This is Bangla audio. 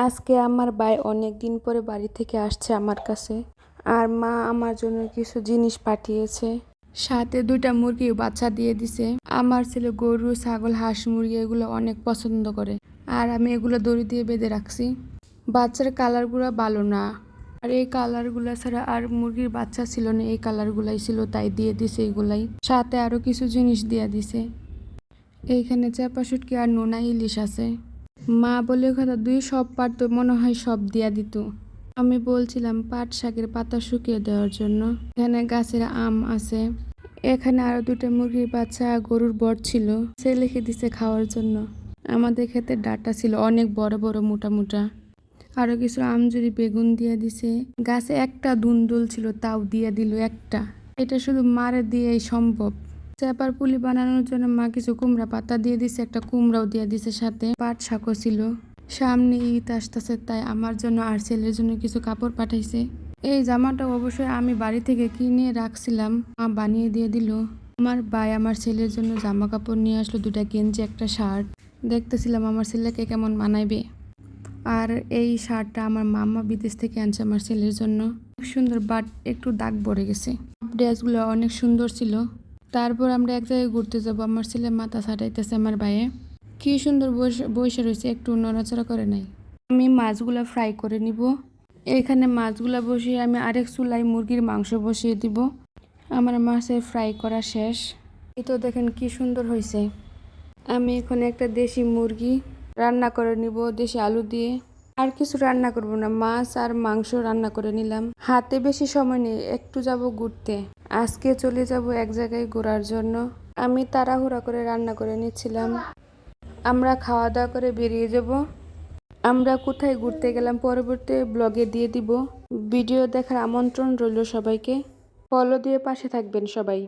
আজকে আমার ভাই অনেক দিন পরে বাড়ি থেকে আসছে আমার কাছে। আর মা আমার জন্য কিছু জিনিস পাঠিয়েছে, সাথে 2টা মুরগি বাচ্চা দিয়ে দিছে। আমার ছেলে গরু, ছাগল, হাঁস, মুরগি এগুলো অনেক পছন্দ করে। আর আমি এগুলো দড়ি দিয়ে বেঁধে রাখছি। বাচ্চার কালারগুলো ভালো না, আর এই কালারগুলো ছাড়া আর মুরগির বাচ্চা ছিল না, এই কালারগুলাই ছিল, তাই দিয়ে দিছে এগুলাই। সাথে আরো কিছু জিনিস দিয়ে দিছে। এইখানে চাপা শুটকি আর নোনা ইলিশ আছে। মা বলে কথা 2 সব পারতো, মনে হয় সব দিয়া দিত। আমি বলছিলাম পাট শাকের পাতা শুকিয়ে দেওয়ার জন্য। এখানে গাছের আম আছে। এখানে আরো 2টা মুরগির বাচ্চা, গরুর বট ছিল, সে লিখে দিছে খাওয়ার জন্য। আমাদের ক্ষেতের ডাঁটা ছিল অনেক বড় বড় মোটা মোটা। আরো কিছু আমজুরি, বেগুন দিয়ে দিছে। গাছে একটা দুন্দুল ছিল, তাও দিয়ে দিল একটা। এটা শুধু মারে দিয়েই সম্ভব। চেপার পুলি বানানোর জন্য মা কিছু কুমড়া পাতা দিয়ে দিছে, একটা কুমড়াও দিয়ে দিছে, সাথে পাট শাকও ছিল। সামনে ঈদ আসতেছে, তাই আমার জন্য আর ছেলের জন্য কিছু কাপড় পাঠাইছে। এই জামাটা অবশ্যই আমি বাড়ি থেকে কিনে রাখছিলাম, মা বানিয়ে দিয়ে দিল। আমার ভাই আমার ছেলের জন্য জামা কাপড় নিয়ে আসলো, 2টা গেঞ্জি, একটা শার্ট। দেখতেছিলাম আমার ছেলেকে কেমন মানাইবে। আর এই শার্টটা আমার মামা বিদেশ থেকে আনছে আমার ছেলের জন্য। খুব সুন্দর, বাট একটু দাগ পড়ে গেছে। ড্রেসগুলো অনেক সুন্দর ছিল। তারপর আমরা এক জায়গায় ঘুরতে যাব। আমার ছেলে মাথা ছাটাইতেছে আমার ভাইয়ে। কি সুন্দর বসে রয়েছে, একটু নড়াচড়া করে নাই। আমি মাছগুলা ফ্রাই করে নিব। এইখানে মাছগুলা বসিয়ে আমি আরেক চুলায় মুরগির মাংস বসিয়ে দিব। আমার মাছের ফ্রাই করা শেষ। এই তো দেখেন কি সুন্দর হয়েছে। আমি এখানে একটা দেশি মুরগি রান্না করে নিব দেশি আলু দিয়ে। আর কিছু রান্না করব না, মাছ আর মাংস রান্না করে নিলাম। হাতে বেশি সময় নেই, একটু যাব ঘুরতে। আজকে চলে যাব এক জায়গায় ঘোরার জন্য। আমি তাড়াহুড়া করে রান্না করে নিচ্ছিলাম। আমরা খাওয়া দাওয়া করে বেরিয়ে যাব। আমরা কোথায় ঘুরতে গেলাম পরবর্তী ব্লগে দিয়ে দিব। ভিডিও দেখার আমন্ত্রণ রইল সবাইকে। ফলো দিয়ে পাশে থাকবেন সবাই।